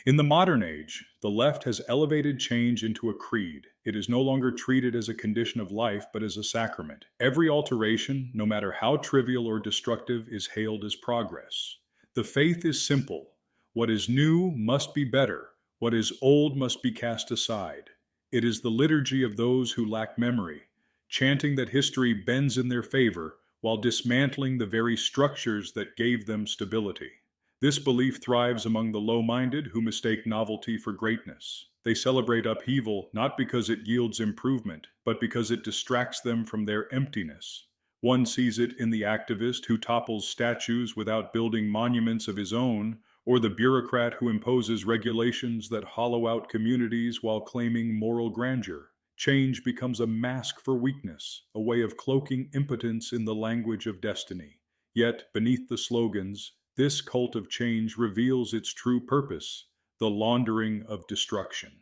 In the modern age, the left has elevated change into a creed. It is no longer treated as a condition of life, but as a sacrament. Every alteration, no matter how trivial or destructive, is hailed as progress. The faith is simple. What is new must be better. What is old must be cast aside. It is the liturgy of those who lack memory, chanting that history bends in their favor while dismantling the very structures that gave them stability. This belief thrives among the low-minded who mistake novelty for greatness. They celebrate upheaval not because it yields improvement, but because it distracts them from their emptiness. One sees it in the activist who topples statues without building monuments of his own, or the bureaucrat who imposes regulations that hollow out communities while claiming moral grandeur. Change becomes a mask for weakness, a way of cloaking impotence in the language of destiny. Yet, beneath the slogans, this cult of change reveals its true purpose, the laundering of destruction.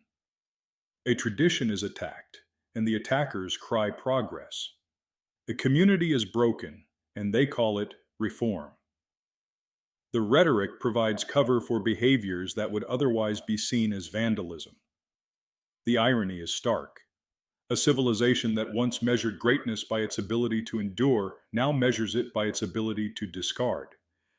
A tradition is attacked, and the attackers cry progress. A community is broken, and they call it reform. The rhetoric provides cover for behaviors that would otherwise be seen as vandalism. The irony is stark. A civilization that once measured greatness by its ability to endure now measures it by its ability to discard.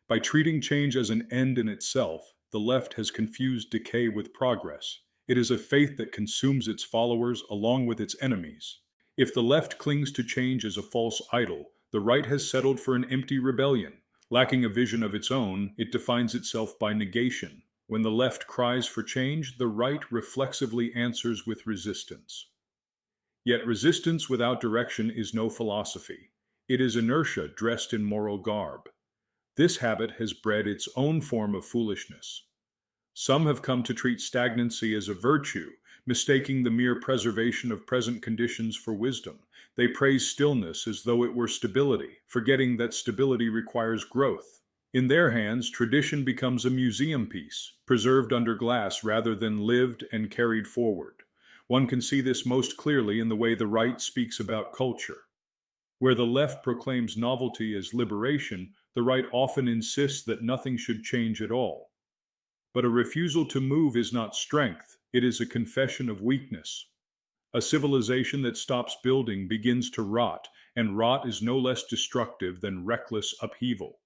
By treating change as an end in itself, the left has confused decay with progress. It is a faith that consumes its followers along with its enemies. If the left clings to change as a false idol, the right has settled for an empty rebellion. Lacking a vision of its own, it defines itself by negation. When the left cries for change, the right reflexively answers with resistance. Yet resistance without direction is no philosophy. It is inertia dressed in moral garb. This habit has bred its own form of foolishness. Some have come to treat stagnancy as a virtue, mistaking the mere preservation of present conditions for wisdom. They praise stillness as though it were stability, forgetting that stability requires growth. In their hands, tradition becomes a museum piece, preserved under glass rather than lived and carried forward. One can see this most clearly in the way the right speaks about culture. Where the left proclaims novelty as liberation, the right often insists that nothing should change at all. But a refusal to move is not strength, it is a confession of weakness. A civilization that stops building begins to rot, and rot is no less destructive than reckless upheaval.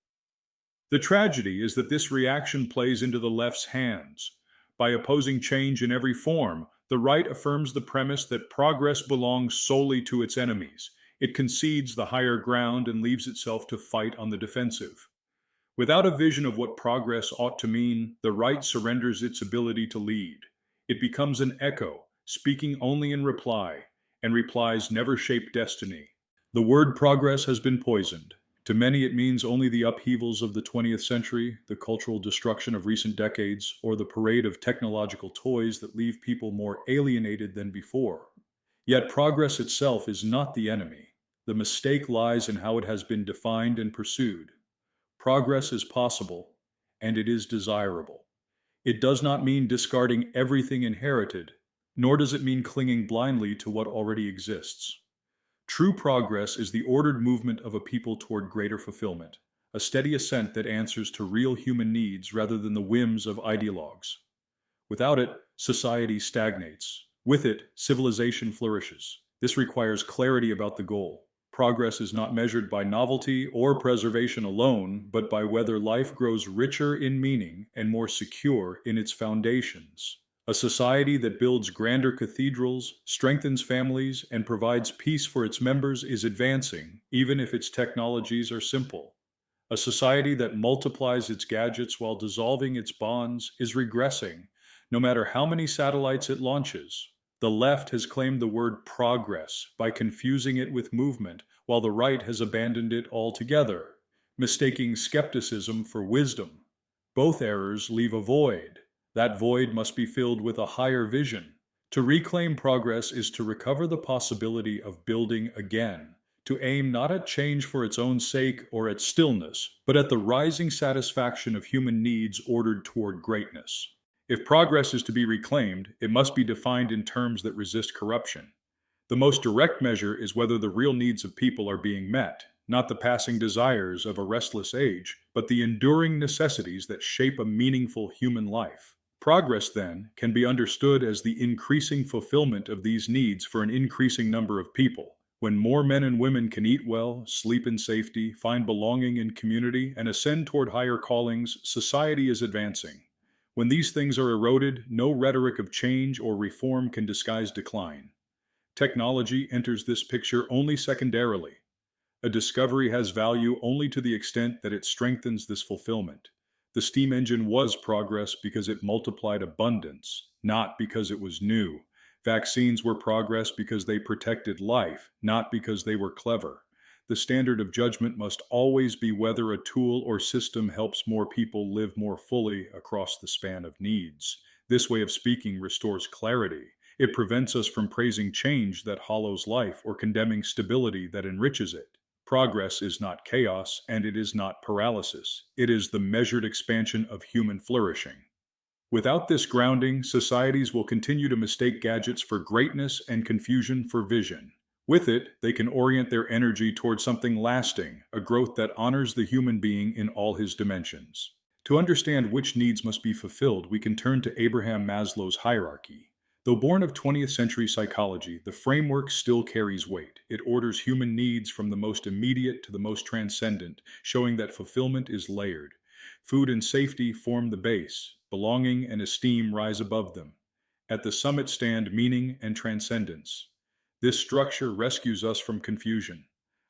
The tragedy is that this reaction plays into the left's hands. By opposing change in every form, the right affirms the premise that progress belongs solely to its enemies. It concedes the higher ground and leaves itself to fight on the defensive. Without a vision of what progress ought to mean, the right surrenders its ability to lead. It becomes an echo, speaking only in reply, and replies never shape destiny. The word progress has been poisoned. To many it means only the upheavals of the 20th century, the cultural destruction of recent decades, or the parade of technological toys that leave people more alienated than before. Yet progress itself is not the enemy. The mistake lies in how it has been defined and pursued. Progress is possible, and it is desirable. It does not mean discarding everything inherited, nor does it mean clinging blindly to what already exists. True progress is the ordered movement of a people toward greater fulfillment, a steady ascent that answers to real human needs rather than the whims of ideologues. Without it, society stagnates. With it, civilization flourishes. This requires clarity about the goal. Progress is not measured by novelty or preservation alone, but by whether life grows richer in meaning and more secure in its foundations. A society that builds grander cathedrals, strengthens families, and provides peace for its members is advancing, even if its technologies are simple. A society that multiplies its gadgets while dissolving its bonds is regressing, no matter how many satellites it launches. The left has claimed the word progress by confusing it with movement, while the right has abandoned it altogether, mistaking skepticism for wisdom. Both errors leave a void. That void must be filled with a higher vision. To reclaim progress is to recover the possibility of building again, to aim not at change for its own sake or at stillness, but at the rising satisfaction of human needs ordered toward greatness. If progress is to be reclaimed, it must be defined in terms that resist corruption. The most direct measure is whether the real needs of people are being met, not the passing desires of a restless age, but the enduring necessities that shape a meaningful human life. Progress, then, can be understood as the increasing fulfillment of these needs for an increasing number of people. When more men and women can eat well, sleep in safety, find belonging in community, and ascend toward higher callings, society is advancing. When these things are eroded, no rhetoric of change or reform can disguise decline. Technology enters this picture only secondarily. A discovery has value only to the extent that it strengthens this fulfillment. The steam engine was progress because it multiplied abundance, not because it was new. Vaccines were progress because they protected life, not because they were clever. The standard of judgment must always be whether a tool or system helps more people live more fully across the span of needs. This way of speaking restores clarity. It prevents us from praising change that hollows life or condemning stability that enriches it. Progress is not chaos, and it is not paralysis. It is the measured expansion of human flourishing. Without this grounding, societies will continue to mistake gadgets for greatness and confusion for vision. With it, they can orient their energy toward something lasting, a growth that honors the human being in all his dimensions. To understand which needs must be fulfilled, we can turn to Abraham Maslow's hierarchy. Though born of 20th century psychology, the framework still carries weight. It orders human needs from the most immediate to the most transcendent, showing that fulfillment is layered. Food and safety form the base. Belonging and esteem rise above them. At the summit stand meaning and transcendence. This structure rescues us from confusion.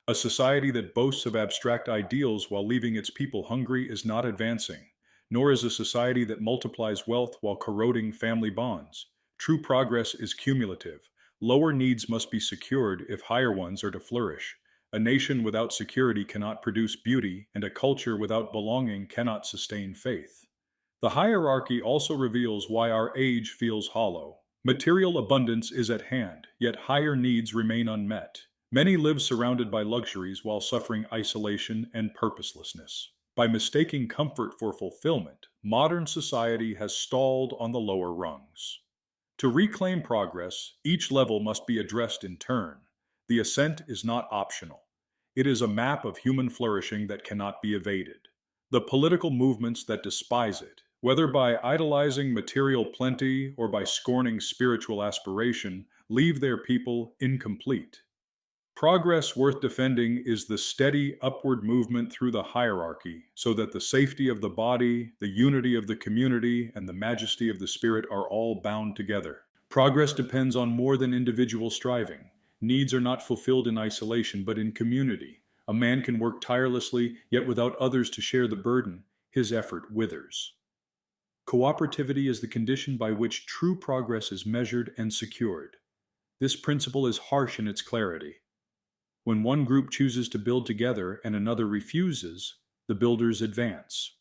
A society that boasts of abstract ideals while leaving its people hungry is not advancing, nor is a society that multiplies wealth while corroding family bonds. True progress is cumulative. Lower needs must be secured if higher ones are to flourish. A nation without security cannot produce beauty, and a culture without belonging cannot sustain faith. The hierarchy also reveals why our age feels hollow. Material abundance is at hand, yet higher needs remain unmet. Many live surrounded by luxuries while suffering isolation and purposelessness. By mistaking comfort for fulfillment, modern society has stalled on the lower rungs. To reclaim progress, each level must be addressed in turn. The ascent is not optional. It is a map of human flourishing that cannot be evaded. The political movements that despise it, whether by idolizing material plenty or by scorning spiritual aspiration, leave their people incomplete. Progress worth defending is the steady upward movement through the hierarchy, so that the safety of the body, the unity of the community, and the majesty of the spirit are all bound together. Progress depends on more than individual striving. Needs are not fulfilled in isolation, but in community. A man can work tirelessly, yet without others to share the burden, his effort withers. Cooperativity is the condition by which true progress is measured and secured. This principle is harsh in its clarity. When one group chooses to build together and another refuses, the builders advance.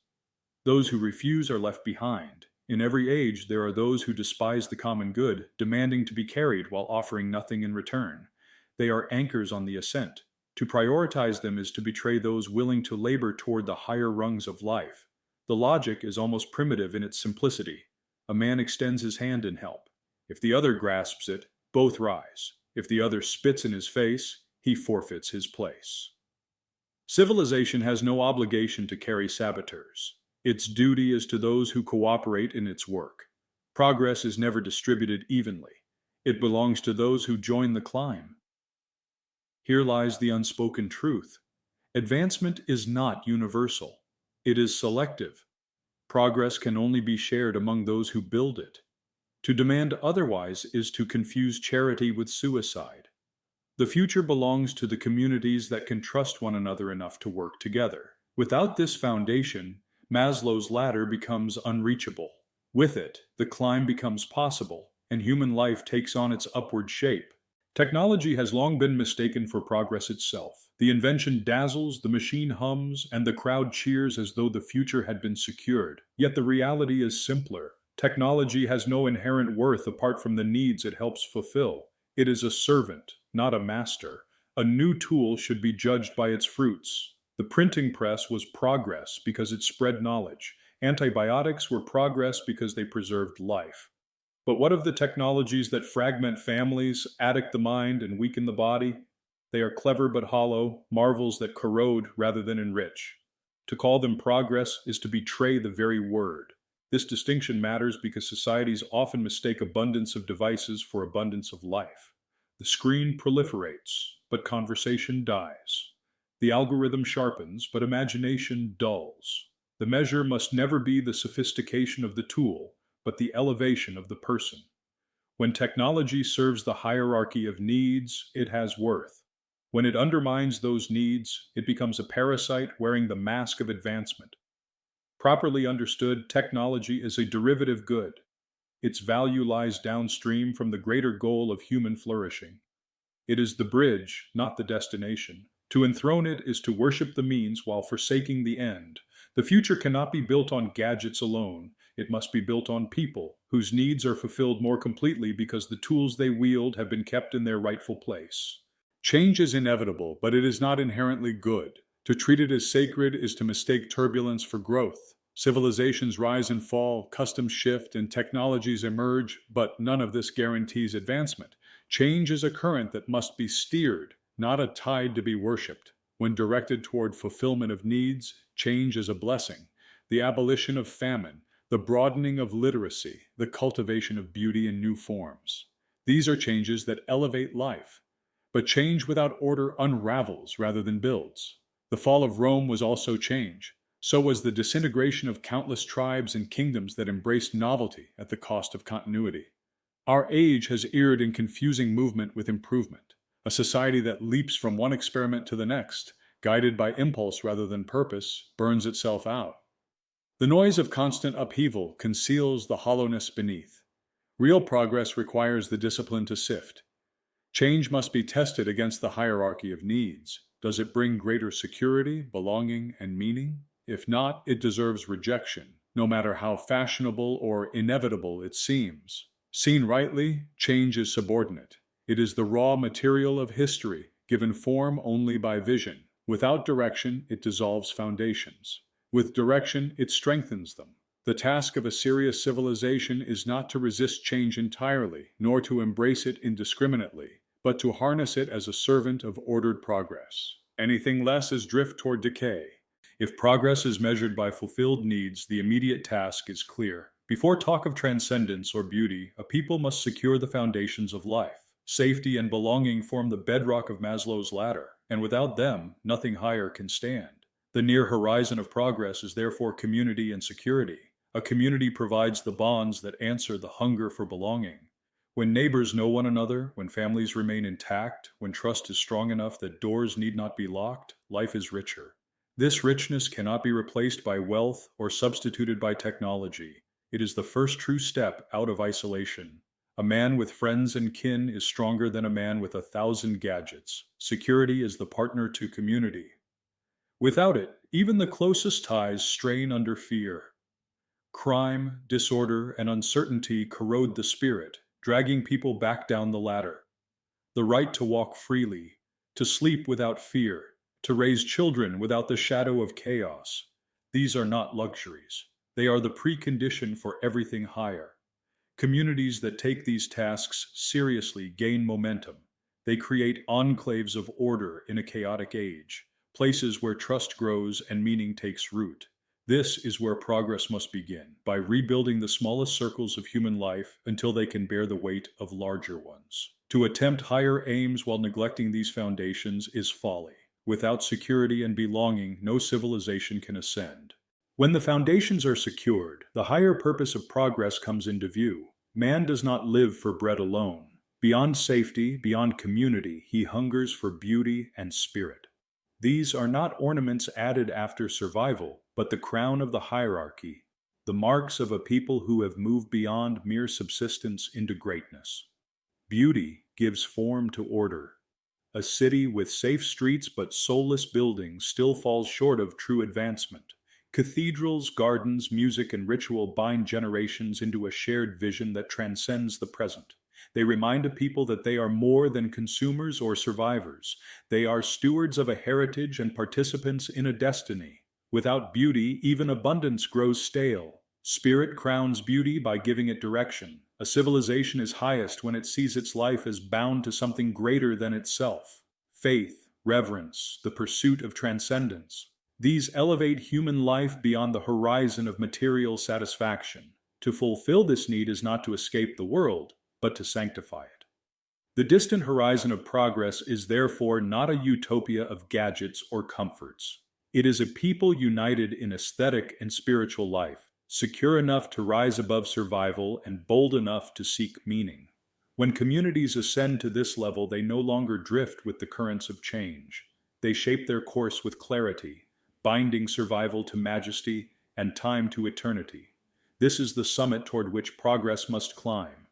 Those who refuse are left behind. In every age, there are those who despise the common good, demanding to be carried while offering nothing in return. They are anchors on the ascent. To prioritize them is to betray those willing to labor toward the higher rungs of life. The logic is almost primitive in its simplicity. A man extends his hand in help. If the other grasps it, both rise. If the other spits in his face, he forfeits his place. Civilization has no obligation to carry saboteurs. Its duty is to those who cooperate in its work. Progress is never distributed evenly. It belongs to those who join the climb. Here lies the unspoken truth. Advancement is not universal. It is selective. Progress can only be shared among those who build it. To demand otherwise is to confuse charity with suicide. The future belongs to the communities that can trust one another enough to work together. Without this foundation, Maslow's ladder becomes unreachable. With it, the climb becomes possible, and human life takes on its upward shape. Technology has long been mistaken for progress itself. The invention dazzles, the machine hums, and the crowd cheers as though the future had been secured. Yet the reality is simpler. Technology has no inherent worth apart from the needs it helps fulfill. It is a servant, not a master. A new tool should be judged by its fruits. The printing press was progress because it spread knowledge. Antibiotics were progress because they preserved life. But what of the technologies that fragment families, addict the mind, and weaken the body? They are clever but hollow, marvels that corrode rather than enrich. To call them progress is to betray the very word. This distinction matters because societies often mistake abundance of devices for abundance of life. The screen proliferates, but conversation dies. The algorithm sharpens, but imagination dulls. The measure must never be the sophistication of the tool, but the elevation of the person. When technology serves the hierarchy of needs, it has worth. When it undermines those needs, it becomes a parasite wearing the mask of advancement. Properly understood, technology is a derivative good. Its value lies downstream from the greater goal of human flourishing. It is the bridge, not the destination. To enthrone it is to worship the means while forsaking the end. The future cannot be built on gadgets alone. It must be built on people, whose needs are fulfilled more completely because the tools they wield have been kept in their rightful place. Change is inevitable, but it is not inherently good. To treat it as sacred is to mistake turbulence for growth. Civilizations rise and fall, customs shift, and technologies emerge, but none of this guarantees advancement. Change is a current that must be steered, not a tide to be worshipped. When directed toward fulfillment of needs, change is a blessing. The abolition of famine, the broadening of literacy, the cultivation of beauty in new forms. These are changes that elevate life. But change without order unravels rather than builds. The fall of Rome was also change. So was the disintegration of countless tribes and kingdoms that embraced novelty at the cost of continuity. Our age has erred in confusing movement with improvement, a society that leaps from one experiment to the next, guided by impulse rather than purpose, burns itself out. The noise of constant upheaval conceals the hollowness beneath. Real progress requires the discipline to sift. Change must be tested against the hierarchy of needs. Does it bring greater security, belonging, and meaning? If not, it deserves rejection, no matter how fashionable or inevitable it seems. Seen rightly, change is subordinate. It is the raw material of history, given form only by vision. Without direction, it dissolves foundations. With direction, it strengthens them. The task of a serious civilization is not to resist change entirely, nor to embrace it indiscriminately, but to harness it as a servant of ordered progress. Anything less is drift toward decay. If progress is measured by fulfilled needs, the immediate task is clear. Before talk of transcendence or beauty, a people must secure the foundations of life. Safety and belonging form the bedrock of Maslow's ladder, and without them, nothing higher can stand. The near horizon of progress is therefore community and security. A community provides the bonds that answer the hunger for belonging. When neighbors know one another, when families remain intact, when trust is strong enough that doors need not be locked, life is richer. This richness cannot be replaced by wealth or substituted by technology. It is the first true step out of isolation. A man with friends and kin is stronger than a man with 1,000 gadgets. Security is the partner to community. Without it, even the closest ties strain under fear. Crime, disorder, and uncertainty corrode the spirit, dragging people back down the ladder. The right to walk freely, to sleep without fear, to raise children without the shadow of chaos. These are not luxuries. They are the precondition for everything higher. Communities that take these tasks seriously gain momentum. They create enclaves of order in a chaotic age, places where trust grows and meaning takes root. This is where progress must begin, by rebuilding the smallest circles of human life until they can bear the weight of larger ones. To attempt higher aims while neglecting these foundations is folly. Without security and belonging, no civilization can ascend. When the foundations are secured, the higher purpose of progress comes into view. Man does not live for bread alone. Beyond safety, beyond community, he hungers for beauty and spirit. These are not ornaments added after survival, but the crown of the hierarchy, the marks of a people who have moved beyond mere subsistence into greatness. Beauty gives form to order. A city with safe streets but soulless buildings still falls short of true advancement. Cathedrals, gardens, music, and ritual bind generations into a shared vision that transcends the present. They remind a people that they are more than consumers or survivors. They are stewards of a heritage and participants in a destiny. Without beauty, even abundance grows stale. Spirit crowns beauty by giving it direction. A civilization is highest when it sees its life as bound to something greater than itself. Faith, reverence, the pursuit of transcendence. These elevate human life beyond the horizon of material satisfaction. To fulfill this need is not to escape the world, but to sanctify it. The distant horizon of progress is therefore not a utopia of gadgets or comforts. It is a people united in aesthetic and spiritual life, secure enough to rise above survival and bold enough to seek meaning. When communities ascend to this level, they no longer drift with the currents of change. They shape their course with clarity, binding survival to majesty and time to eternity. This is the summit toward which progress must climb,